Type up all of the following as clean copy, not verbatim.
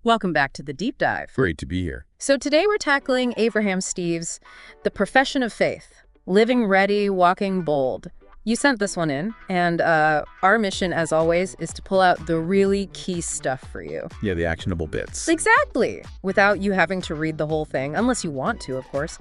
Welcome back to the deep dive. Great to be here. So today we're tackling Abraham Steves' The Profession of Faith, Living Ready, Walking Bold. You sent this one in, and our mission, as always, is to pull out the really key stuff for you. Yeah, the actionable bits. Exactly, without you having to read the whole thing, unless you want to, of course.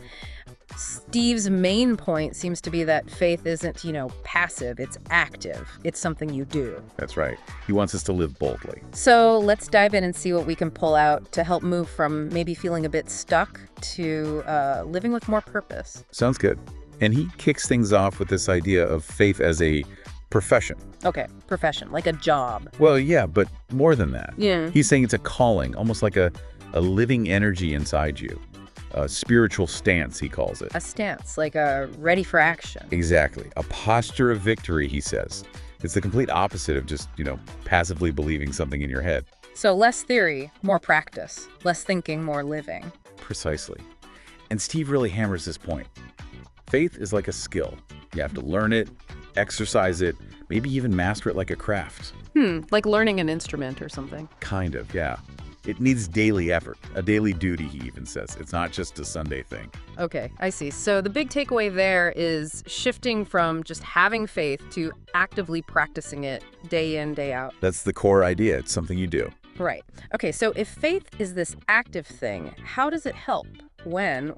Steve's main point seems to be that faith isn't, passive, it's active. It's something you do. That's right. He wants us to live boldly. So let's dive in and see what we can pull out to help move from maybe feeling a bit stuck to living with more purpose. Sounds good. And he kicks things off with this idea of faith as a profession. Okay, profession, like a job. Well, yeah, but more than that. Yeah. He's saying it's a calling, almost like a living energy inside you. A spiritual stance, he calls it. A stance, like a ready for action. Exactly. A posture of victory, he says. It's the complete opposite of just, passively believing something in your head. So less theory, more practice. Less thinking, more living. Precisely. And Steve really hammers this point. Faith is like a skill. You have to learn it, exercise it, maybe even master it like a craft. Like learning an instrument or something. Kind of, yeah. It needs daily effort, a daily duty, he even says. It's not just a Sunday thing. Okay, I see. So the big takeaway there is shifting from just having faith to actively practicing it day in, day out. That's the core idea. It's something you do. Right. Okay, so if faith is this active thing, how does it help when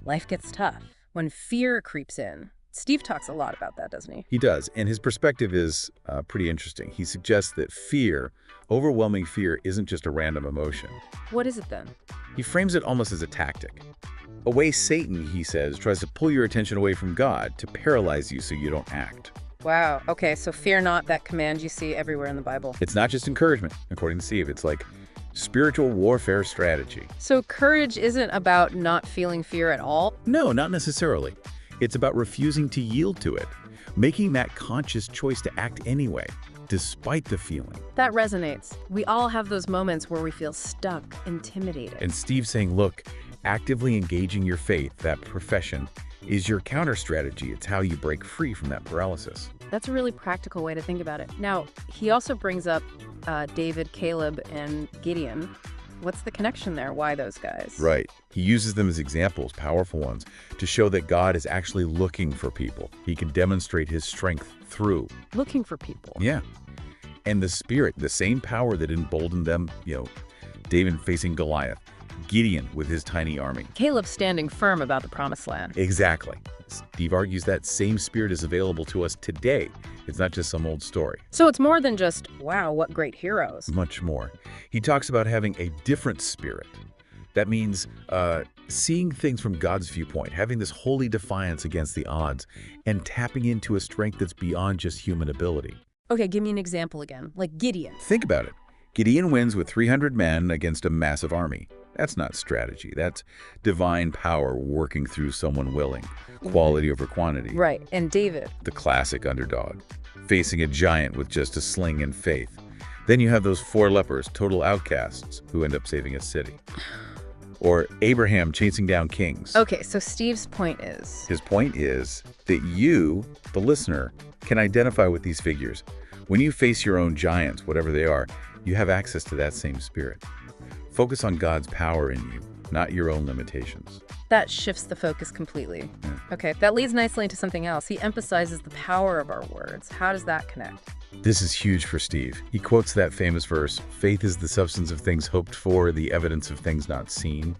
life gets tough, when fear creeps in? Steve talks a lot about that, doesn't he? He does, and his perspective is pretty interesting. He suggests that fear, overwhelming fear, isn't just a random emotion. What is it then? He frames it almost as a tactic. A way Satan, he says, tries to pull your attention away from God, to paralyze you so you don't act. Wow. Okay, so fear not, that command you see everywhere in the Bible. It's not just encouragement, according to Steve. It's like spiritual warfare strategy. So courage isn't about not feeling fear at all? No, not necessarily. It's about refusing to yield to it, making that conscious choice to act anyway, despite the feeling. That resonates. We all have those moments where we feel stuck, intimidated. And Steve's saying, look, actively engaging your faith, that profession, is your counter strategy. It's how you break free from that paralysis. That's a really practical way to think about it. Now, he also brings up David, Caleb, and Gideon. What's the connection there? Why those guys? Right. He uses them as examples, powerful ones, to show that God is actually looking for people. He can demonstrate his strength through. Looking for people. Yeah. And the Spirit, the same power that emboldened them, David facing Goliath, Gideon with his tiny army. Caleb standing firm about the promised land. Exactly. Steve argues that same Spirit is available to us today. It's not just some old story. So it's more than just, wow, what great heroes. Much more. He talks about having a different spirit. That means seeing things from God's viewpoint, having this holy defiance against the odds, and tapping into a strength that's beyond just human ability. Okay, give me an example again, like Gideon. Think about it. Gideon wins with 300 men against a massive army. That's not strategy. That's divine power working through someone willing. Quality over quantity. Right, and David. The classic underdog, facing a giant with just a sling and faith. Then you have those 4 lepers, total outcasts, who end up saving a city. Or Abraham chasing down kings. Okay, so Steve's point is? His point is that you, the listener, can identify with these figures. When you face your own giants, whatever they are, you have access to that same spirit. Focus on God's power in you, not your own limitations. That shifts the focus completely. Yeah. Okay, that leads nicely into something else. He emphasizes the power of our words. How does that connect? This is huge for Steve. He quotes that famous verse, faith is the substance of things hoped for, the evidence of things not seen.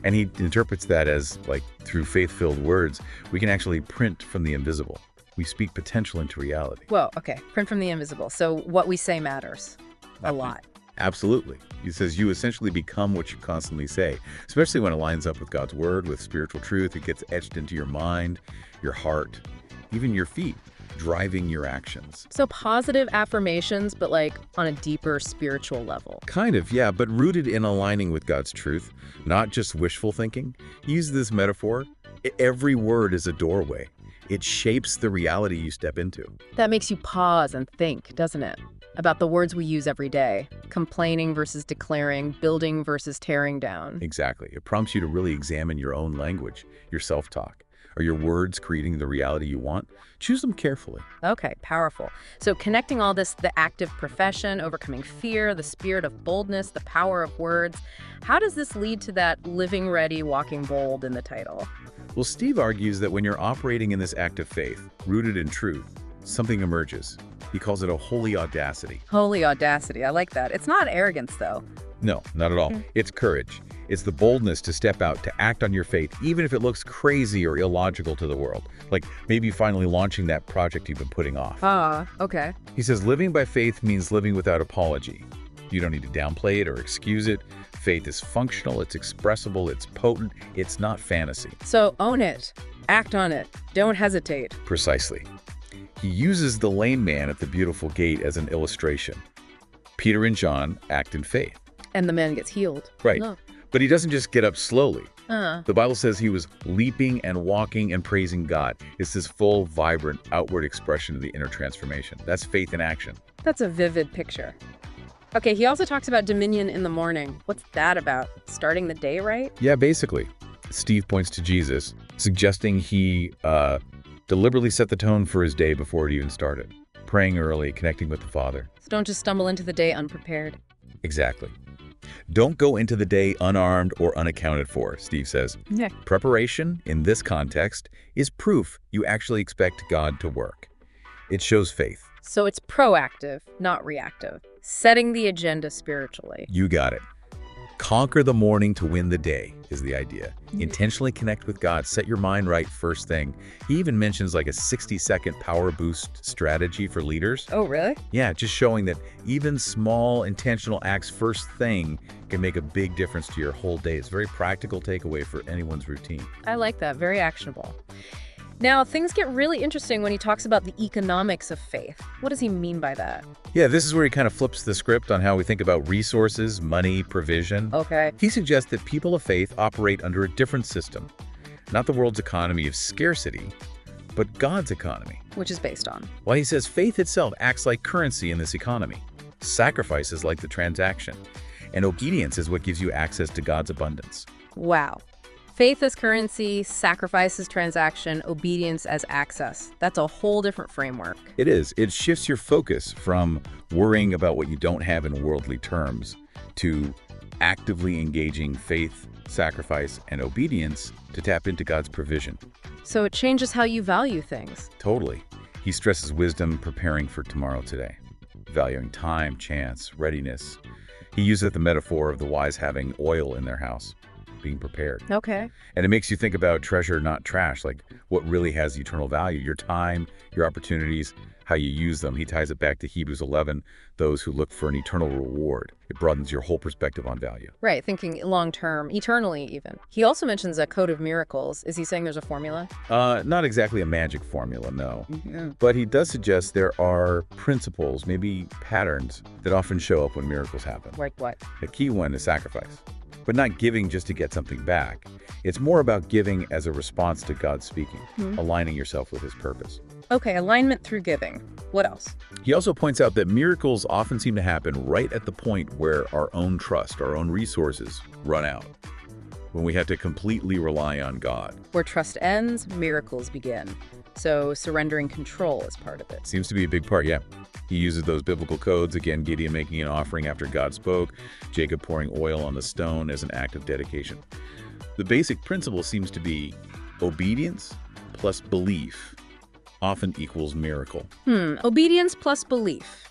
And he interprets that as, like, through faith-filled words, we can actually print from the invisible. We speak potential into reality. Whoa, okay, print from the invisible. So what we say matters a lot. Absolutely. He says you essentially become what you constantly say, especially when it lines up with God's word, with spiritual truth. It gets etched into your mind, your heart, even your feet, driving your actions. So positive affirmations, but like on a deeper spiritual level. Kind of, yeah, but rooted in aligning with God's truth, not just wishful thinking. He uses this metaphor. Every word is a doorway. It shapes the reality you step into. That makes you pause and think, doesn't it? About the words we use every day. Complaining versus declaring, building versus tearing down. Exactly. It prompts you to really examine your own language, your self-talk. Are your words creating the reality you want? Choose them carefully. Okay, powerful. So connecting all this, the active profession, overcoming fear, the spirit of boldness, the power of words, how does this lead to that living ready, walking bold in the title? Well, Steve argues that when you're operating in this act of faith, rooted in truth, something emerges. He calls it a holy audacity. Holy audacity, I like that. It's not arrogance, though. No, not at all. It's courage. It's the boldness to step out, to act on your faith, even if it looks crazy or illogical to the world. Like maybe finally launching that project you've been putting off. Okay. He says living by faith means living without apology. You don't need to downplay it or excuse it. Faith is functional, it's expressible, it's potent, it's not fantasy. So own it. Act on it. Don't hesitate. Precisely. He uses the lame man at the beautiful gate as an illustration. Peter and John act in faith. And the man gets healed. Right. No. But he doesn't just get up slowly. Uh, The Bible says he was leaping and walking and praising God. It's this full, vibrant, outward expression of the inner transformation. That's faith in action. that's a vivid picture. Okay, he also talks about dominion in the morning. What's that about? Starting the day right? Yeah, basically. Steve points to Jesus, suggesting he deliberately set the tone for his day before it even started. Praying early, connecting with the Father. So don't just stumble into the day unprepared. Exactly. Don't go into the day unarmed or unaccounted for, Steve says. Yeah. Preparation, in this context, is proof you actually expect God to work. It shows faith. So it's proactive, not reactive. Setting the agenda spiritually. You got it. Conquer the morning to win the day is the idea. Intentionally connect with God. Set your mind right first thing. He even mentions like a 60-second power boost strategy for leaders. Oh, really? Yeah, just showing that even small intentional acts first thing can make a big difference to your whole day. It's a very practical takeaway for anyone's routine. I like that. Very actionable. Now, things get really interesting when he talks about the economics of faith. What does he mean by that? Yeah, this is where he kind of flips the script on how we think about resources, money, provision. Okay. He suggests that people of faith operate under a different system. Not the world's economy of scarcity, but God's economy. Which is based on? Well, he says faith itself acts like currency in this economy. Sacrifice is like the transaction. And obedience is what gives you access to God's abundance. Wow. Faith as currency, sacrifice as transaction, obedience as access. That's a whole different framework. It is. It shifts your focus from worrying about what you don't have in worldly terms to actively engaging faith, sacrifice, and obedience to tap into God's provision. So it changes how you value things. Totally. He stresses wisdom, preparing for tomorrow today, valuing time, chance, readiness. He uses the metaphor of the wise having oil in their house, being prepared. Okay. And it makes you think about treasure, not trash, like what really has eternal value, your time, your opportunities, how you use them. He ties it back to Hebrews 11, those who look for an eternal reward. It broadens your whole perspective on value. Right, thinking long-term, eternally even. He also mentions a code of miracles. Is he saying there's a formula? Not exactly a magic formula, no. But he does suggest there are principles, maybe patterns, that often show up when miracles happen. Like what? The key one is sacrifice. But not giving just to get something back. It's more about giving as a response to God speaking, aligning yourself with his purpose. Okay, alignment through giving. What else? He also points out that miracles often seem to happen right at the point where our own trust, our own resources run out, when we have to completely rely on God. Where trust ends, miracles begin. So surrendering control is part of it. Seems to be a big part, yeah. He uses those biblical codes, again, Gideon making an offering after God spoke, Jacob pouring oil on the stone as an act of dedication. The basic principle seems to be obedience plus belief often equals miracle. Obedience plus belief.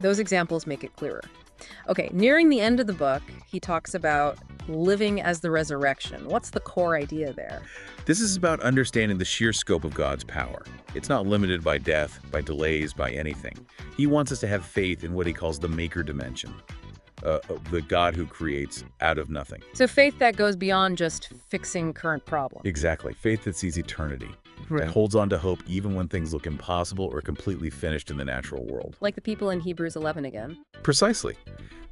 Those examples make it clearer. Okay, nearing the end of the book, he talks about living as the resurrection. What's the core idea there? This is about understanding the sheer scope of God's power. It's not limited by death, by delays, by anything. He wants us to have faith in what he calls the maker dimension, the God who creates out of nothing. So faith that goes beyond just fixing current problems. Exactly. Faith that sees eternity, that holds on to hope even when things look impossible or completely finished in the natural world. Like the people in Hebrews 11 again. Precisely.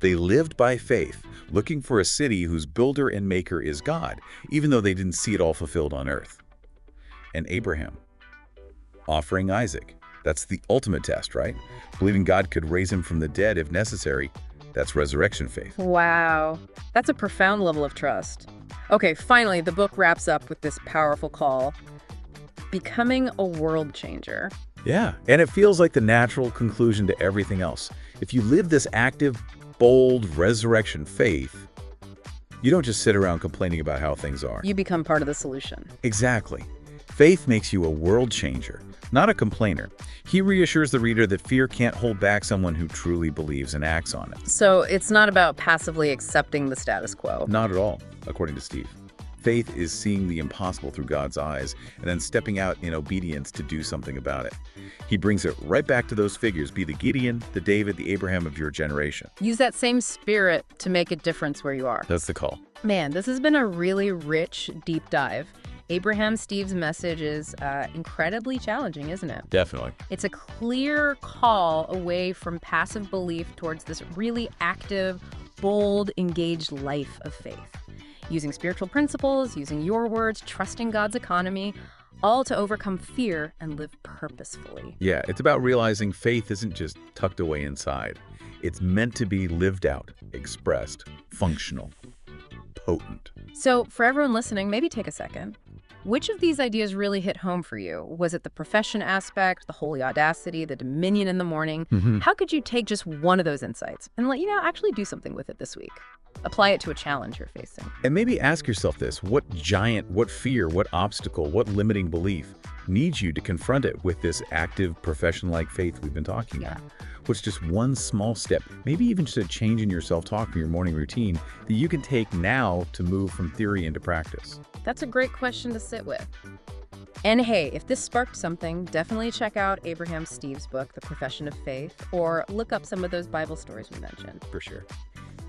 They lived by faith, looking for a city whose builder and maker is God, even though they didn't see it all fulfilled on earth. And Abraham, offering Isaac. That's the ultimate test, right? Believing God could raise him from the dead if necessary. That's resurrection faith. Wow. That's a profound level of trust. Okay, finally, the book wraps up with this powerful call. becoming a world changer. Yeah, and it feels like the natural conclusion to everything else. If you live this active, bold, resurrection faith, you don't just sit around complaining about how things are. You become part of the solution. Exactly. Faith makes you a world changer, not a complainer. He reassures the reader that fear can't hold back someone who truly believes and acts on it. So it's not about passively accepting the status quo. Not at all, according to Steve. Faith is seeing the impossible through God's eyes and then stepping out in obedience to do something about it. He brings it right back to those figures, be the Gideon, the David, the Abraham of your generation. Use that same spirit to make a difference where you are. That's the call. Man, this has been a really rich, deep dive. Abraham Steve's message is incredibly challenging, isn't it? Definitely. It's a clear call away from passive belief towards this really active, bold, engaged life of faith. Using spiritual principles, using your words, trusting God's economy, all to overcome fear and live purposefully. Yeah, it's about realizing faith isn't just tucked away inside. It's meant to be lived out, expressed, functional, potent. So for everyone listening, maybe take a second. Which of these ideas really hit home for you? Was it the profession aspect, the holy audacity, the dominion in the morning? How could you take just one of those insights and actually do something with it this week? Apply it to a challenge you're facing. And maybe ask yourself this: what giant, what fear, what obstacle, what limiting belief needs you to confront it with this active, profession-like faith we've been talking about? What's just one small step, maybe even just a change in your self-talk for your morning routine that you can take now to move from theory into practice? That's a great question to sit with. And hey, if this sparked something, definitely check out Abraham Steve's book, The Profession of Faith, or look up some of those Bible stories we mentioned. For sure.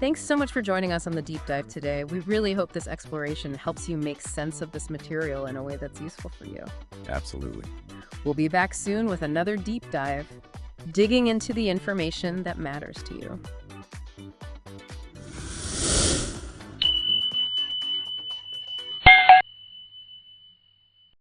Thanks so much for joining us on the deep dive today. We really hope this exploration helps you make sense of this material in a way that's useful for you. Absolutely. We'll be back soon with another deep dive, digging into the information that matters to you.